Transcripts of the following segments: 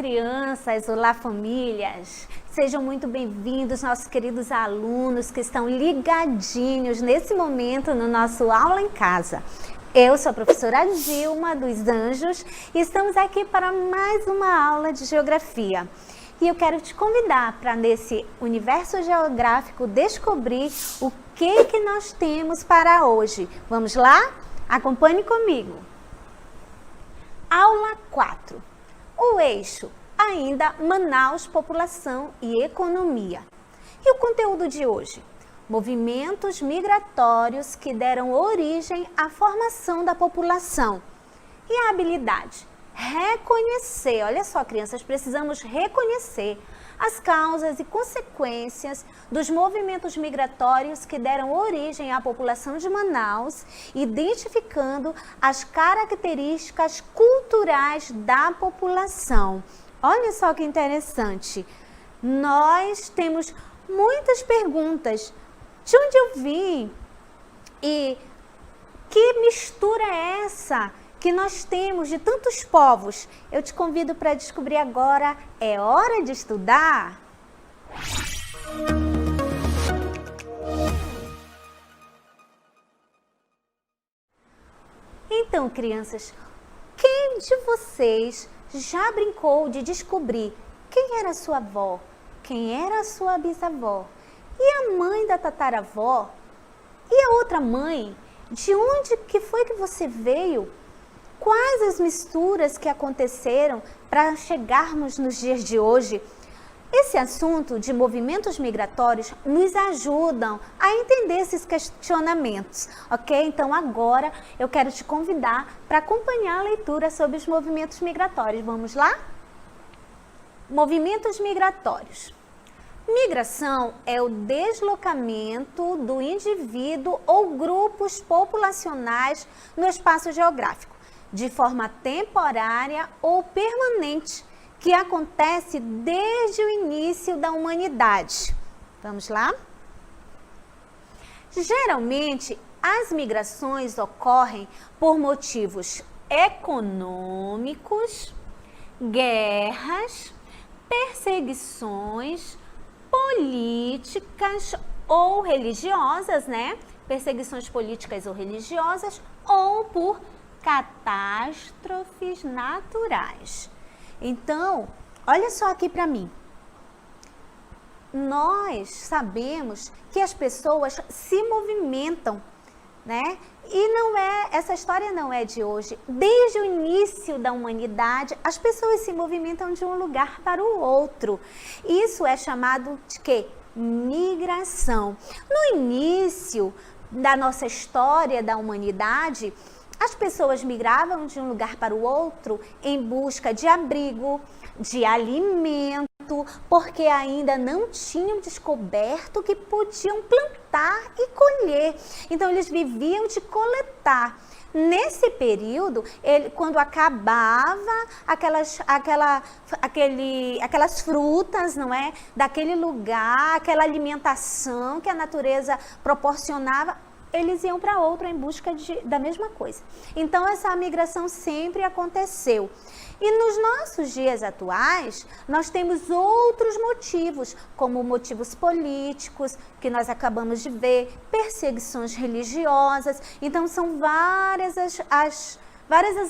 crianças, olá famílias, sejam muito bem-vindos nossos queridos alunos que estão ligadinhos nesse momento no nosso Aula em Casa. Eu sou a professora Dilma dos Anjos e estamos aqui para mais uma aula de Geografia. E eu quero te convidar para nesse universo geográfico descobrir o que nós temos para hoje. Vamos lá? Acompanhe comigo. Aula 4. O eixo, ainda Manaus, população e economia. E o conteúdo de hoje? Movimentos migratórios que deram origem à formação da população. E a habilidade? Reconhecer, olha só crianças, precisamos reconhecer as causas e consequências dos movimentos migratórios que deram origem à população de Manaus, identificando as características culturais da população. Olha só que interessante, nós temos muitas perguntas, de onde eu vim e que mistura é essa que nós temos de tantos povos? Eu te convido para descobrir agora. É hora de estudar? Então, crianças, quem de vocês já brincou de descobrir quem era a sua avó, quem era a sua bisavó e a mãe da tataravó e a outra mãe? De onde que foi que você veio? Quais as misturas que aconteceram para chegarmos nos dias de hoje? Esse assunto de movimentos migratórios nos ajudam a entender esses questionamentos, ok? Então agora eu quero te convidar para acompanhar a leitura sobre os movimentos migratórios. Vamos lá? Movimentos migratórios. Migração é o deslocamento do indivíduo ou grupos populacionais no espaço geográfico, de forma temporária ou permanente, que acontece desde o início da humanidade. Vamos lá? Geralmente, as migrações ocorrem por motivos econômicos, guerras, perseguições, políticas ou religiosas, né? Perseguições políticas ou religiosas, ou por catástrofes naturais. Então, olha só aqui para mim. Nós sabemos que as pessoas se movimentam, né? E essa história não é de hoje. Desde o início da humanidade, as pessoas se movimentam de um lugar para o outro. Isso é chamado de quê? Migração. No início da nossa história da humanidade, as pessoas migravam de um lugar para o outro em busca de abrigo, de alimento, porque ainda não tinham descoberto que podiam plantar e colher. Então, eles viviam de coletar. Nesse período, quando acabava aquelas frutas, não é? Daquele lugar, aquela alimentação que a natureza proporcionava, eles iam para outro em busca da mesma coisa. Então, essa migração sempre aconteceu. E nos nossos dias atuais, nós temos outros motivos, como motivos políticos, que nós acabamos de ver, perseguições religiosas. Então, são várias as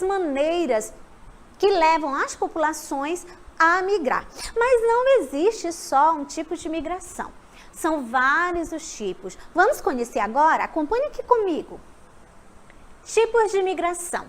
maneiras que levam as populações a migrar. Mas não existe só um tipo de migração. São vários os tipos. Vamos conhecer agora? Acompanhe aqui comigo. Tipos de migração.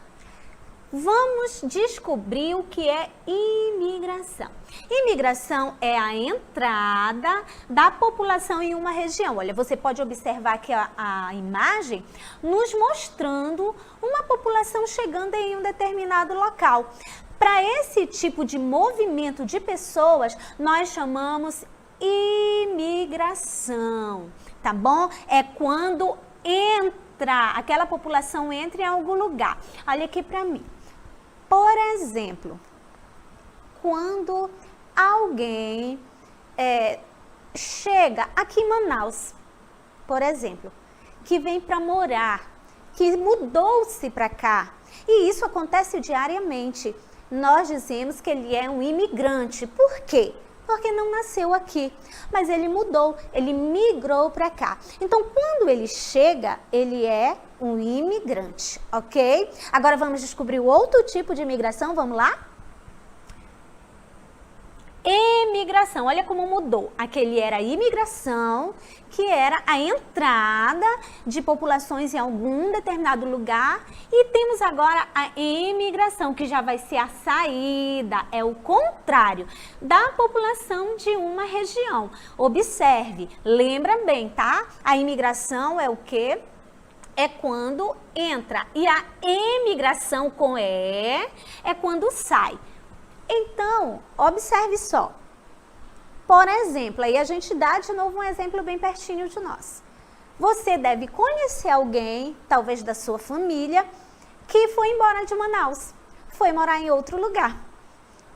Vamos descobrir o que é imigração. Imigração é a entrada da população em uma região. Olha, você pode observar aqui a imagem nos mostrando uma população chegando em um determinado local. Para esse tipo de movimento de pessoas, nós chamamos imigração, tá bom? É quando aquela população entra em algum lugar. Olha aqui para mim. Por exemplo, quando alguém chega aqui em Manaus, por exemplo, que vem para morar, que mudou-se para cá, e isso acontece diariamente. nós dizemos que ele é um imigrante. Por quê? Porque não nasceu aqui, mas ele mudou, ele migrou para cá. Então, quando ele chega, ele é um imigrante, ok? Agora vamos descobrir o outro tipo de imigração, vamos lá? Emigração, olha como mudou. Aquele era a imigração, que era a entrada de populações em algum determinado lugar, e temos agora a emigração, que já vai ser a saída, é o contrário da população de uma região. Observe, lembra bem, tá? A imigração é o quê? É quando entra, e a emigração com E é quando sai. Então, observe só. Por exemplo, aí a gente dá de novo um exemplo bem pertinho de nós. Você deve conhecer alguém, talvez da sua família, que foi embora de Manaus, foi morar em outro lugar.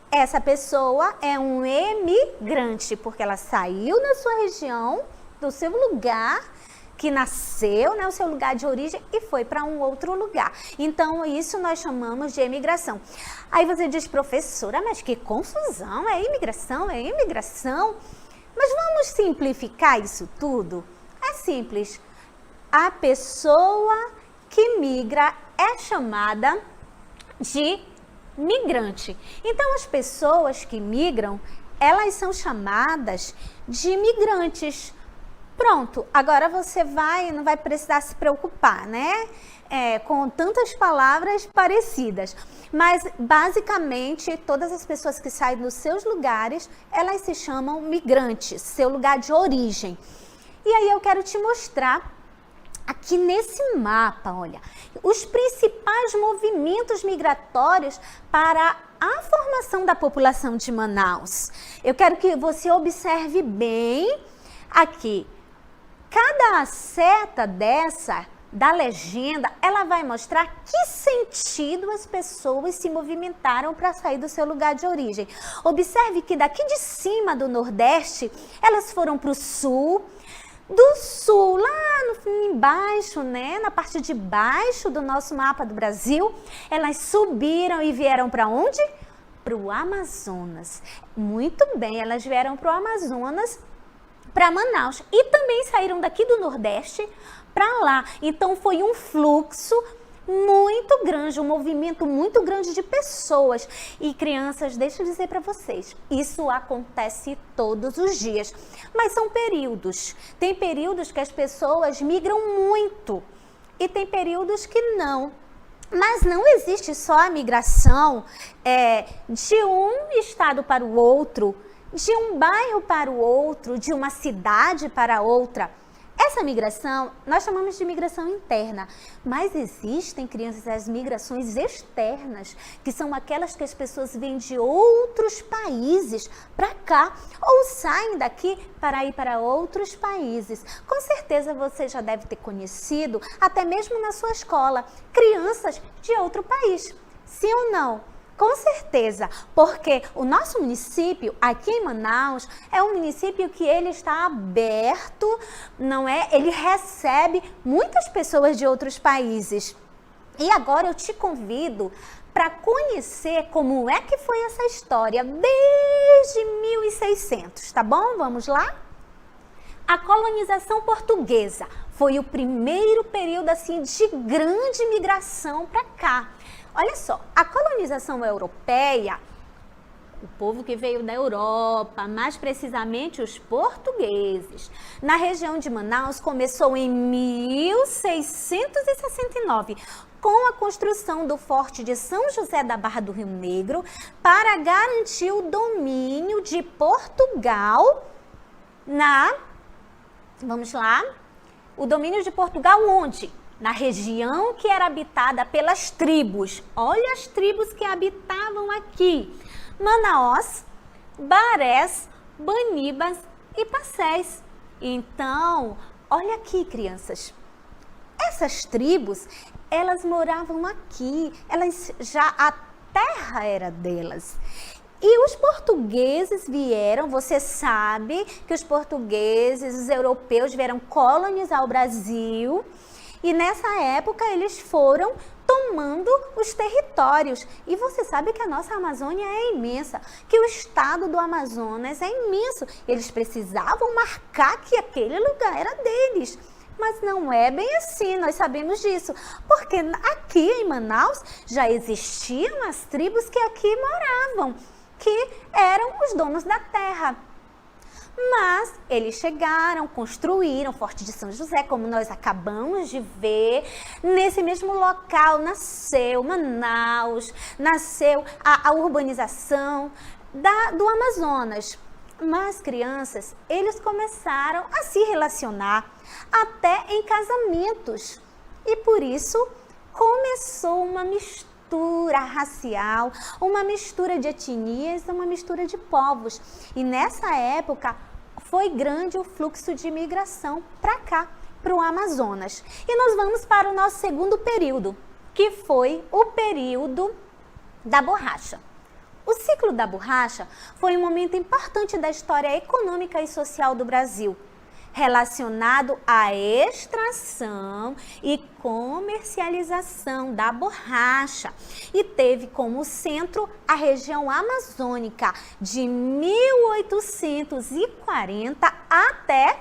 Essa pessoa é um emigrante, porque ela saiu da sua região, do seu lugar, que nasceu, né, o seu lugar de origem, e foi para um outro lugar. Então, isso nós chamamos de emigração. Aí você diz, professora, mas que confusão, é imigração, é imigração. Mas vamos simplificar isso tudo? É simples. A pessoa que migra é chamada de migrante. Então, as pessoas que migram, elas são chamadas de migrantes. Pronto, agora você não vai precisar se preocupar, né? Com tantas palavras parecidas. Mas, basicamente, todas as pessoas que saem dos seus lugares, elas se chamam migrantes, seu lugar de origem. E aí eu quero te mostrar, aqui nesse mapa, olha, os principais movimentos migratórios para a formação da população de Manaus. Eu quero que você observe bem aqui. Cada seta da legenda, ela vai mostrar que sentido as pessoas se movimentaram para sair do seu lugar de origem. Observe que daqui de cima do Nordeste, elas foram para o Sul. Do Sul, lá embaixo, né, na parte de baixo do nosso mapa do Brasil, elas subiram e vieram para onde? Para o Amazonas. Muito bem, elas vieram para o Amazonas, para Manaus, e também saíram daqui do Nordeste para lá. Então foi um fluxo muito grande, um movimento muito grande de pessoas. E crianças, deixa eu dizer para vocês, isso acontece todos os dias, mas são períodos. Tem períodos que as pessoas migram muito e tem períodos que não. Mas não existe só a migração de um estado para o outro, de um bairro para o outro, de uma cidade para outra. Essa migração, nós chamamos de migração interna, mas existem, crianças, as migrações externas, que são aquelas que as pessoas vêm de outros países para cá, ou saem daqui para ir para outros países. Com certeza você já deve ter conhecido, até mesmo na sua escola, crianças de outro país. Sim ou não? Com certeza, porque o nosso município, aqui em Manaus, é um município que ele está aberto, não é? Ele recebe muitas pessoas de outros países. E agora eu te convido para conhecer como é que foi essa história desde 1600, tá bom? Vamos lá? A colonização portuguesa foi o primeiro período assim de grande migração para cá. Olha só, a colonização europeia, o povo que veio da Europa, mais precisamente os portugueses, na região de Manaus, começou em 1669, com a construção do Forte de São José da Barra do Rio Negro, para garantir o domínio de Portugal vamos lá, o domínio de Portugal onde? Na região que era habitada pelas tribos. Olha as tribos que habitavam aqui: Manaós, Barés, Banibas e Pacés. Então, olha aqui, crianças. Essas tribos, elas moravam aqui. A terra era delas. E os portugueses vieram, você sabe que os portugueses, os europeus vieram colonizar o Brasil. E nessa época eles foram tomando os territórios. E você sabe que a nossa Amazônia é imensa, que o estado do Amazonas é imenso. Eles precisavam marcar que aquele lugar era deles. Mas não é bem assim, nós sabemos disso, porque aqui em Manaus já existiam as tribos que aqui moravam, que eram os donos da terra. Mas eles chegaram, construíram Forte de São José, como nós acabamos de ver. Nesse mesmo local nasceu Manaus, nasceu a urbanização do Amazonas. Mas crianças, eles começaram a se relacionar até em casamentos. E por isso começou uma mistura racial, uma mistura de etnias, uma mistura de povos. E nessa época foi grande o fluxo de imigração para cá, para o Amazonas. E nós vamos para o nosso segundo período, que foi o período da borracha. O ciclo da borracha foi um momento importante da história econômica e social do Brasil, relacionado à extração e comercialização da borracha, e teve como centro a região amazônica de 1840 até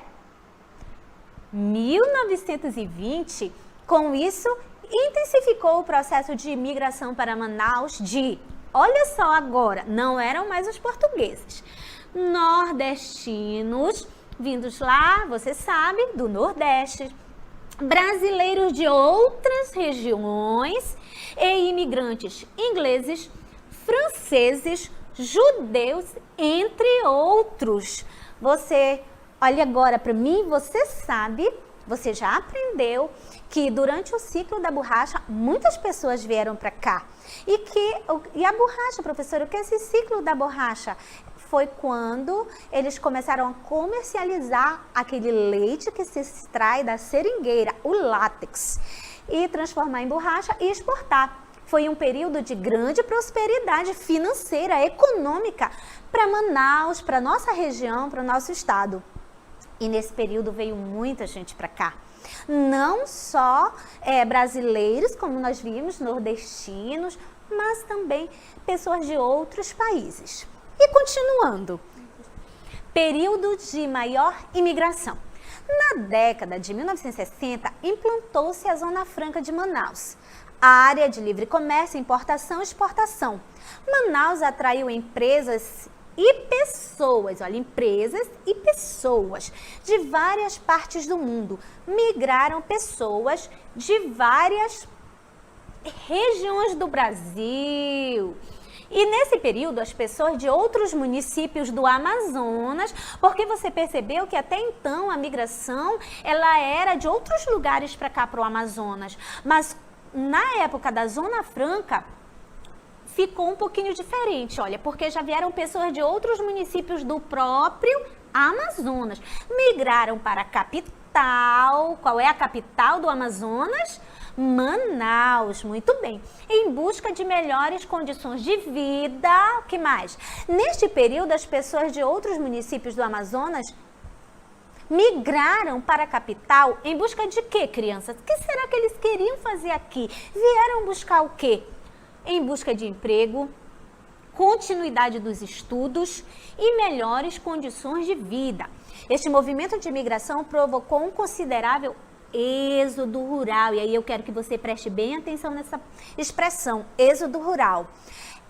1920. Com isso, intensificou o processo de imigração para Manaus olha só agora, não eram mais os portugueses, nordestinos, vindos lá, você sabe, do Nordeste, brasileiros de outras regiões e imigrantes ingleses, franceses, judeus, entre outros. Você olha agora para mim, você sabe, você já aprendeu que durante o ciclo da borracha muitas pessoas vieram para cá. E a borracha, professora, o que é esse ciclo da borracha? Foi quando eles começaram a comercializar aquele leite que se extrai da seringueira, o látex, e transformar em borracha e exportar. Foi um período de grande prosperidade financeira, econômica para Manaus, para nossa região, para o nosso estado. E nesse período veio muita gente para cá. Não só brasileiros, como nós vimos, nordestinos, mas também pessoas de outros países. E continuando, período de maior imigração. Na década de 1960, implantou-se a Zona Franca de Manaus, a área de livre comércio, importação e exportação. Manaus atraiu empresas e pessoas, olha, empresas e pessoas de várias partes do mundo. Migraram pessoas de várias regiões do Brasil. E nesse período, as pessoas de outros municípios do Amazonas, porque você percebeu que até então a migração, ela era de outros lugares para cá, para o Amazonas. Mas na época da Zona Franca, ficou um pouquinho diferente, olha, porque já vieram pessoas de outros municípios do próprio Amazonas. Migraram para a capital. Qual é a capital do Amazonas? Manaus, muito bem, em busca de melhores condições de vida. O que mais? Neste período, as pessoas de outros municípios do Amazonas migraram para a capital em busca de quê, crianças? O que será que eles queriam fazer aqui? Vieram buscar o quê? Em busca de emprego, continuidade dos estudos e melhores condições de vida. Este movimento de imigração provocou um considerável êxodo rural. E aí eu quero que você preste bem atenção nessa expressão, êxodo rural.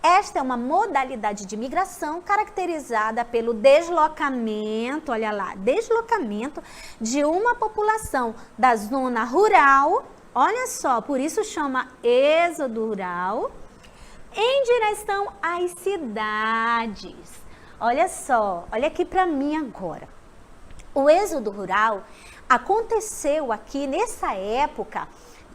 Esta é uma modalidade de migração caracterizada pelo deslocamento, olha lá, deslocamento de uma população da zona rural, olha só, por isso chama êxodo rural, em direção às cidades. Olha só, olha aqui para mim agora. O êxodo rural aconteceu aqui nessa época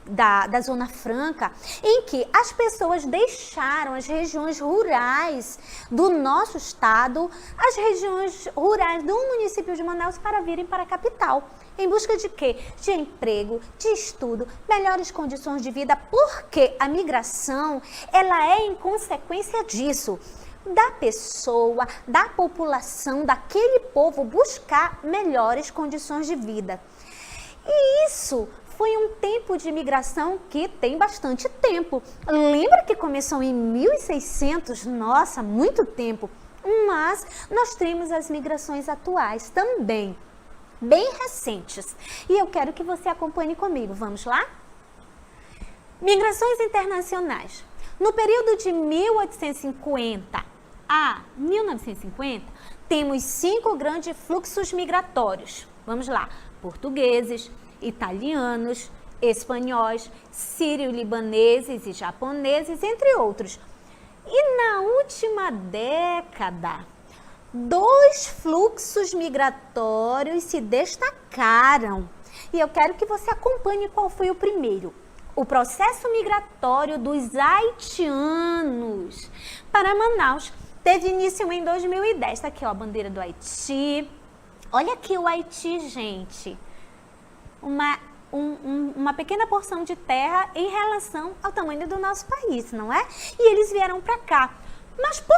da Zona Franca, em que as pessoas deixaram as regiões rurais do nosso estado, as regiões rurais do município de Manaus, para virem para a capital. Em busca de quê? De emprego, de estudo, melhores condições de vida, porque a migração, ela é em consequência disso, da pessoa, da população, daquele povo buscar melhores condições de vida. E isso foi um tempo de migração que tem bastante tempo. Lembra que começou em 1600? Nossa, muito tempo. Mas nós temos as migrações atuais também, bem recentes. E eu quero que você acompanhe comigo. Vamos lá? Migrações internacionais. No período de 1850 a 1950, temos 5 grandes fluxos migratórios. Vamos lá: portugueses, italianos, espanhóis, sírio-libaneses e japoneses, entre outros. E na última década, 2 fluxos migratórios se destacaram. E eu quero que você acompanhe qual foi o primeiro. O processo migratório dos haitianos para Manaus teve início em 2010. Tá aqui, ó, a bandeira do Haiti. Olha aqui o Haiti, gente. Uma pequena porção de terra em relação ao tamanho do nosso país, não é? E eles vieram para cá. Mas por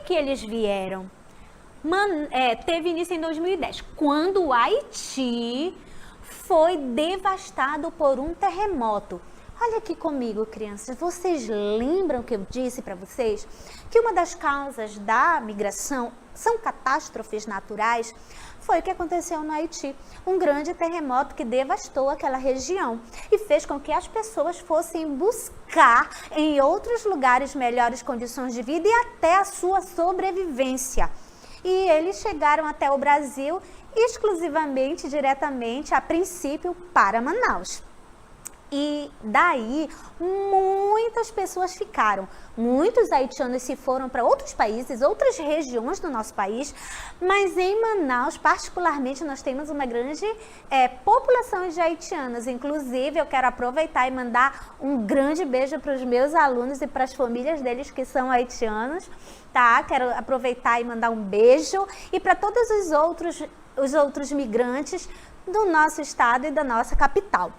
que eles vieram? Teve início em 2010, quando o Haiti foi devastado por um terremoto. Olha aqui comigo, crianças, vocês lembram que eu disse para vocês que uma das causas da migração são catástrofes naturais? Foi o que aconteceu no Haiti, um grande terremoto que devastou aquela região e fez com que as pessoas fossem buscar em outros lugares melhores condições de vida e até a sua sobrevivência. E eles chegaram até o Brasil exclusivamente, diretamente, a princípio, para Manaus. E daí, muitas pessoas ficaram. Muitos haitianos se foram para outros países, outras regiões do nosso país, mas em Manaus, particularmente, nós temos uma grande população de haitianos. Inclusive, eu quero aproveitar e mandar um grande beijo para os meus alunos e para as famílias deles que são haitianos, tá? Quero aproveitar e mandar um beijo. E para todos os outros migrantes do nosso estado e da nossa capital.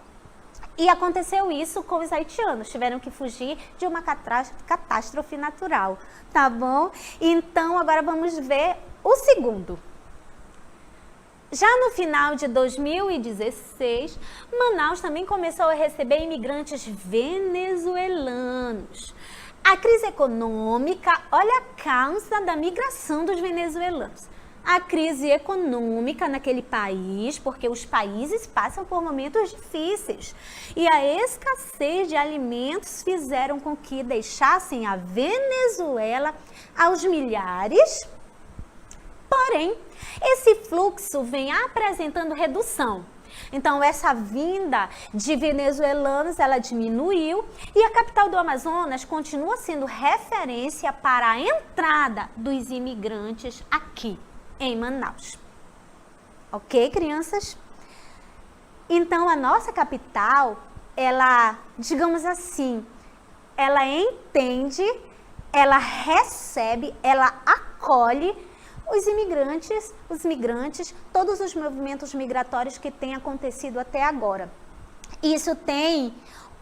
E aconteceu isso com os haitianos, tiveram que fugir de uma catástrofe natural, tá bom? Então, agora vamos ver o segundo. Já no final de 2016, Manaus também começou a receber imigrantes venezuelanos. A crise econômica, olha a causa da migração dos venezuelanos. A crise econômica naquele país, porque os países passam por momentos difíceis. E a escassez de alimentos fizeram com que deixassem a Venezuela aos milhares. Porém, esse fluxo vem apresentando redução. Então, essa vinda de venezuelanos, ela diminuiu e a capital do Amazonas continua sendo referência para a entrada dos imigrantes aqui em Manaus. Ok, crianças? Então, a nossa capital, ela, digamos assim, ela entende, ela recebe, ela acolhe os migrantes, todos os movimentos migratórios que têm acontecido até agora. Isso tem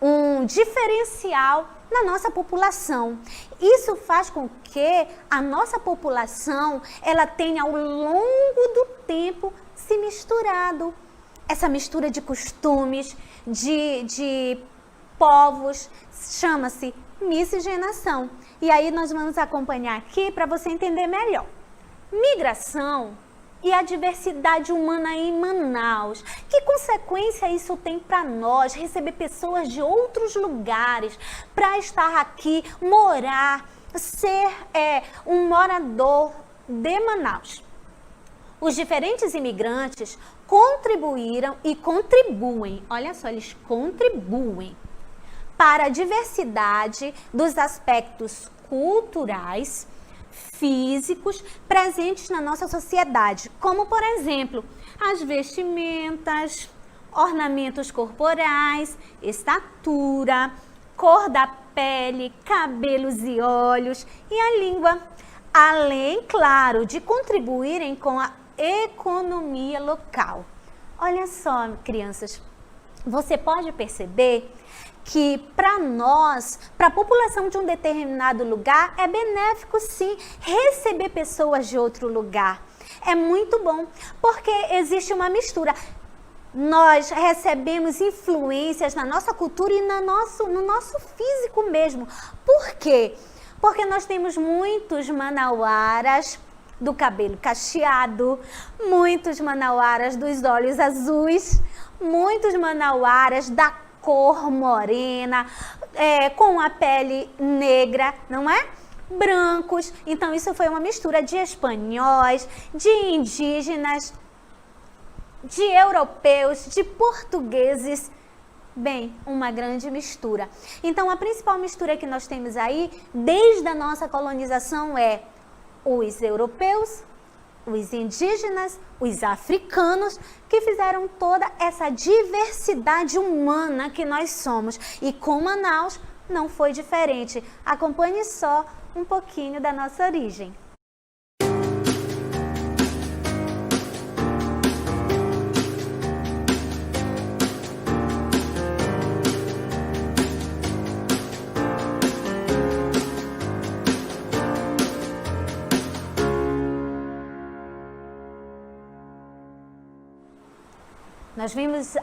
um diferencial na nossa população. Isso faz com que a nossa população, ela tenha ao longo do tempo se misturado. Essa mistura de costumes, de povos, chama-se miscigenação. E aí nós vamos acompanhar aqui para você entender melhor. Migração e a diversidade humana em Manaus. Que consequência isso tem para nós, receber pessoas de outros lugares para estar aqui, morar, ser um morador de Manaus? Os diferentes imigrantes contribuíram e contribuem, olha só, eles contribuem para a diversidade dos aspectos culturais, físicos presentes na nossa sociedade, como, por exemplo, as vestimentas, ornamentos corporais, estatura, cor da pele, cabelos e olhos e a língua, além, claro, de contribuírem com a economia local. Olha só, crianças, você pode perceber que para nós, para a população de um determinado lugar, é benéfico sim receber pessoas de outro lugar. É muito bom, porque existe uma mistura. nós recebemos influências na nossa cultura e no nosso físico mesmo. Por quê? Porque nós temos muitos manauaras do cabelo cacheado, muitos manauaras dos olhos azuis, muitos manauaras da cor morena, com a pele negra, não é? Brancos. Então isso foi uma mistura de espanhóis, de indígenas, de europeus, de portugueses, bem, uma grande mistura. Então a principal mistura que nós temos aí, desde a nossa colonização, é os europeus, os indígenas, os africanos, que fizeram toda essa diversidade humana que nós somos. E com Manaus não foi diferente. Acompanhe só um pouquinho da nossa origem. Nós vimos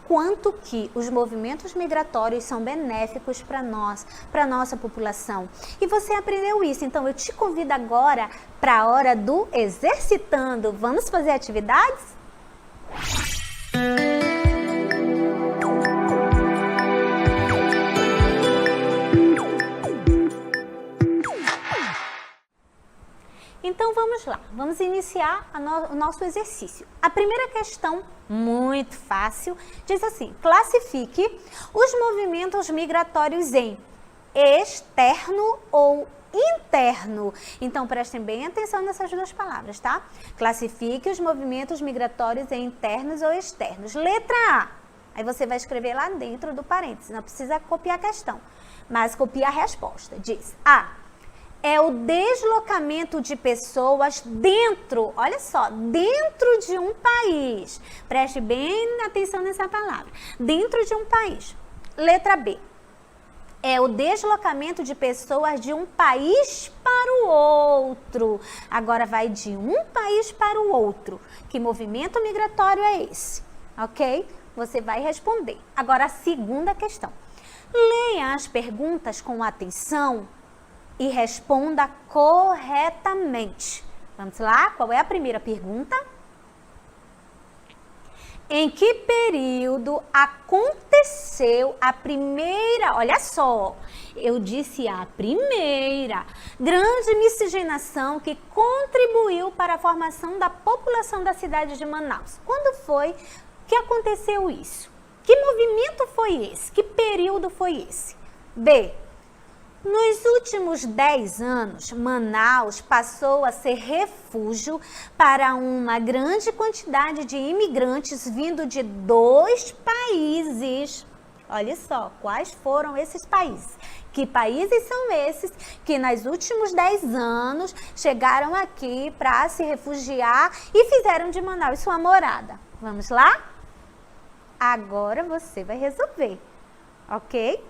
quanto que os movimentos migratórios são benéficos para nós, para a nossa população. E você aprendeu isso, então eu te convido agora para a hora do exercitando. Vamos fazer atividades? Então vamos lá, vamos iniciar o nosso exercício. A primeira questão, muito fácil, diz assim: classifique os movimentos migratórios em externo ou interno. Então prestem bem atenção nessas duas palavras, tá? Classifique os movimentos migratórios em internos ou externos. Letra A, aí você vai escrever lá dentro do parênteses, não precisa copiar a questão, mas copia a resposta. Diz A: é o deslocamento de pessoas dentro, olha só, dentro de um país. Preste bem atenção nessa palavra. Dentro de um país. Letra B. É o deslocamento de pessoas de um país para o outro. Agora vai de um país para o outro. Que movimento migratório é esse? Ok? Você vai responder. Agora a segunda questão. Leia as perguntas com atenção e responda corretamente. Vamos lá? Qual é a primeira pergunta? Em que período aconteceu a primeira, olha só, eu disse a primeira, grande miscigenação que contribuiu para a formação da população da cidade de Manaus? Quando foi que aconteceu isso? Que movimento foi esse? Que período foi esse? B. Nos últimos 10 anos, Manaus passou a ser refúgio para uma grande quantidade de imigrantes vindo de 2 países. Olha só, quais foram esses países? Que países são esses que nos últimos 10 anos chegaram aqui para se refugiar e fizeram de Manaus sua morada? Vamos lá? Agora você vai resolver, ok?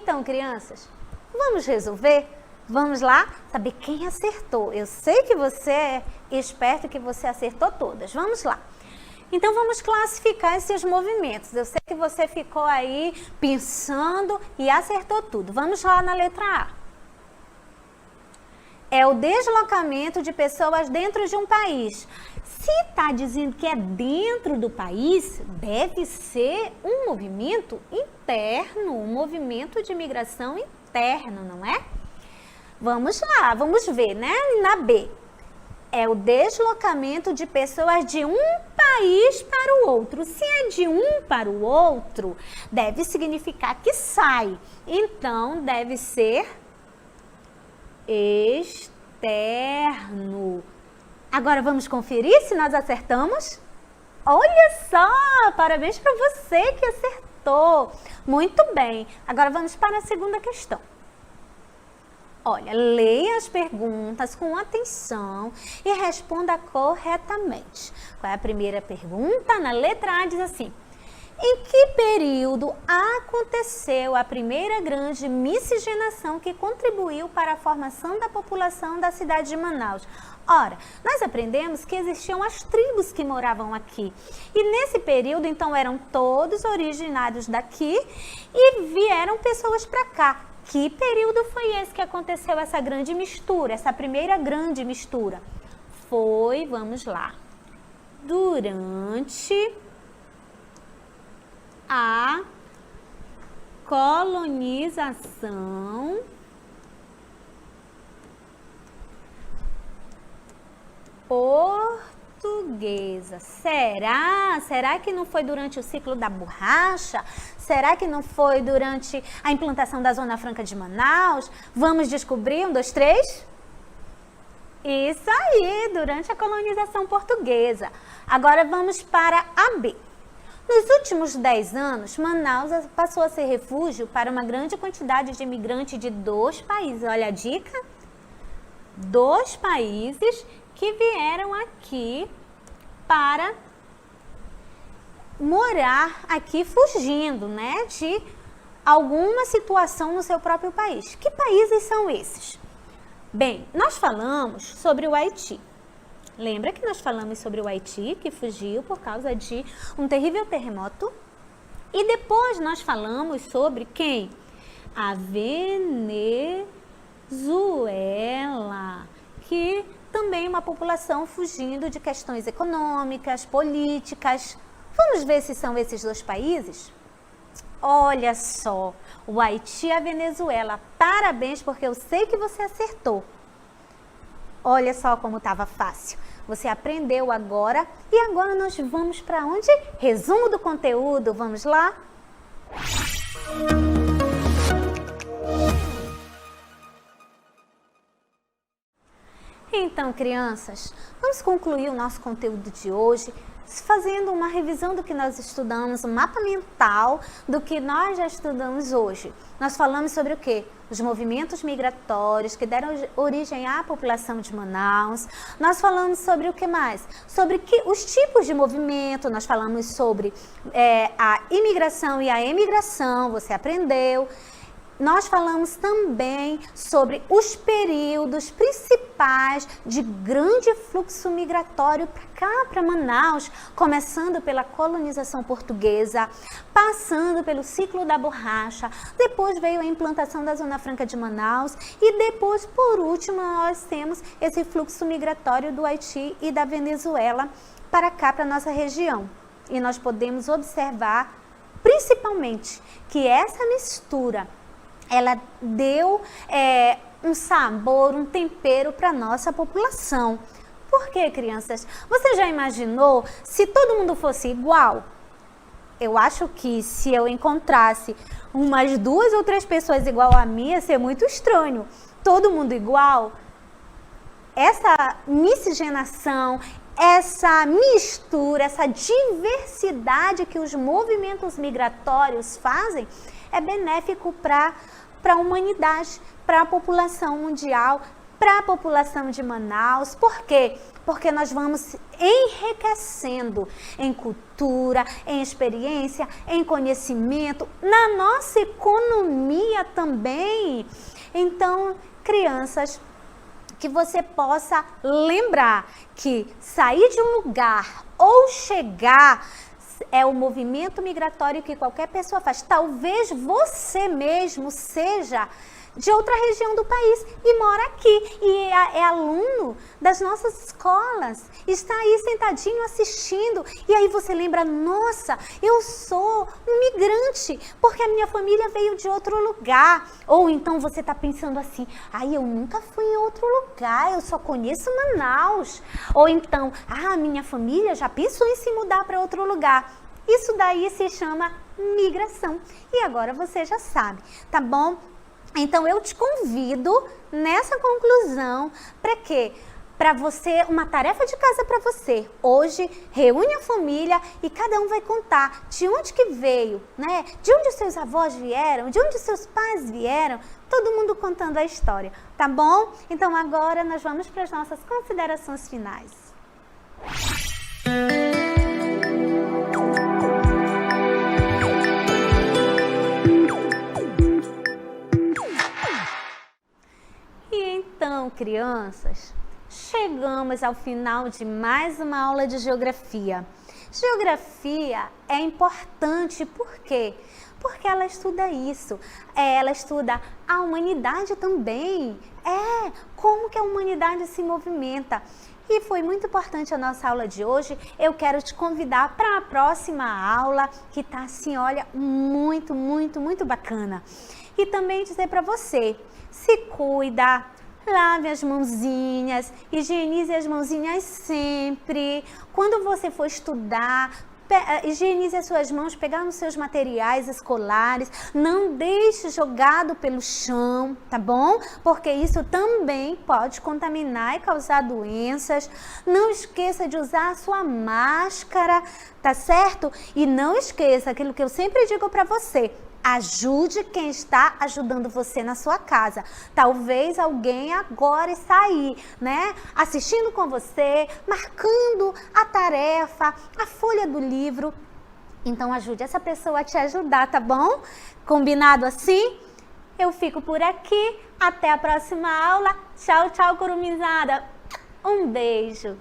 Então, crianças, vamos resolver? Vamos lá saber quem acertou. Eu sei que você é esperto, que você acertou todas. Vamos lá. Então, vamos classificar esses movimentos. Eu sei que você ficou aí pensando e acertou tudo. Vamos lá na letra A. É o deslocamento de pessoas dentro de um país. Se está dizendo que é dentro do país, deve ser um movimento interno, um movimento de migração interno, não é? Vamos lá, vamos ver, né? Na B. É o deslocamento de pessoas de um país para o outro. Se é de um para o outro, deve significar que sai. Então, deve ser externo. Agora vamos conferir se nós acertamos? Olha só, parabéns para você que acertou. Muito bem. Agora vamos para a segunda questão. Olha, leia as perguntas com atenção e responda corretamente. Qual é a primeira pergunta? Na letra A diz assim: em que período aconteceu a primeira grande miscigenação que contribuiu para a formação da população da cidade de Manaus? Ora, nós aprendemos que existiam as tribos que moravam aqui. E nesse período, então, eram todos originários daqui e vieram pessoas para cá. Que período foi esse que aconteceu essa grande mistura, essa primeira grande mistura? Foi, vamos lá, durante a colonização portuguesa. Será? Será que não foi durante o ciclo da borracha? Será que não foi durante a implantação da Zona Franca de Manaus? Vamos descobrir? 1, 2, 3? Isso aí, durante a colonização portuguesa. Agora vamos para a B. Nos últimos 10 anos, Manaus passou a ser refúgio para uma grande quantidade de imigrantes de 2 países. Olha a dica. 2 países que vieram aqui para morar aqui fugindo, né, de alguma situação no seu próprio país. Que países são esses? Bem, nós falamos sobre o Haiti. Lembra que nós falamos sobre o Haiti, que fugiu por causa de um terrível terremoto? E depois nós falamos sobre quem? A Venezuela, que também é uma população fugindo de questões econômicas, políticas. Vamos ver se são esses 2 países? Olha só, o Haiti e a Venezuela. Parabéns, porque eu sei que você acertou. Olha só como estava fácil. Você aprendeu agora. E agora nós vamos para onde? Resumo do conteúdo. Vamos lá? Então, crianças, vamos concluir o nosso conteúdo de hoje fazendo uma revisão do que nós estudamos, um mapa mental do que nós já estudamos hoje. Nós falamos sobre o quê? Os movimentos migratórios que deram origem à população de Manaus. Nós falamos sobre o que mais? Sobre os tipos de movimento, nós falamos sobre a imigração e a emigração, você aprendeu. Nós falamos também sobre os períodos principais de grande fluxo migratório para cá, para Manaus, começando pela colonização portuguesa, passando pelo ciclo da borracha, depois veio a implantação da Zona Franca de Manaus e depois, por último, nós temos esse fluxo migratório do Haiti e da Venezuela para cá, para a nossa região. E nós podemos observar, principalmente, que essa mistura ela deu um sabor, um tempero para a nossa população. Por quê, crianças? Você já imaginou se todo mundo fosse igual? Eu acho que se eu encontrasse umas 2 ou 3 pessoas igual a mim, ia ser muito estranho. Todo mundo igual? Essa miscigenação, essa mistura, essa diversidade que os movimentos migratórios fazem é benéfico para a humanidade, para a população mundial. para a população de Manaus. Por quê? Porque nós vamos enriquecendo em cultura, em experiência, em conhecimento, na nossa economia também. Então, crianças, que você possa lembrar que sair de um lugar ou chegar é o movimento migratório que qualquer pessoa faz. Talvez você mesmo seja de outra região do país e mora aqui e é aluno das nossas escolas, está aí sentadinho assistindo e aí você lembra, nossa, eu sou um migrante porque a minha família veio de outro lugar. Ou então você está pensando assim, eu nunca fui em outro lugar, eu só conheço Manaus. Ou então, minha família já pensou em se mudar para outro lugar. Isso daí se chama migração. E agora você já sabe, tá bom? Então eu te convido nessa conclusão para quê? Para você, uma tarefa de casa para você. Hoje, reúne a família e cada um vai contar de onde que veio, né? De onde os seus avós vieram, de onde os seus pais vieram, todo mundo contando a história, tá bom? Então agora nós vamos para as nossas considerações finais. Então, crianças, chegamos ao final de mais uma aula de geografia. Geografia é importante, por quê? Porque ela estuda isso, ela estuda a humanidade também, como que a humanidade se movimenta. E foi muito importante a nossa aula de hoje. Eu quero te convidar para a próxima aula, que tá assim, olha, muito, muito, muito bacana. E também dizer para você, se cuida, lave as mãozinhas, higienize as mãozinhas sempre. Quando você for estudar, higienize as suas mãos, pegar nos seus materiais escolares, não deixe jogado pelo chão, tá bom? Porque isso também pode contaminar e causar doenças. Não esqueça de usar a sua máscara, tá certo? E não esqueça aquilo que eu sempre digo para você. Ajude quem está ajudando você na sua casa. Talvez alguém agora está aí, né? Assistindo com você, marcando a tarefa, a folha do livro. Então ajude essa pessoa a te ajudar, tá bom? Combinado assim? Eu fico por aqui. Até a próxima aula. Tchau, tchau, curumizada. Um beijo.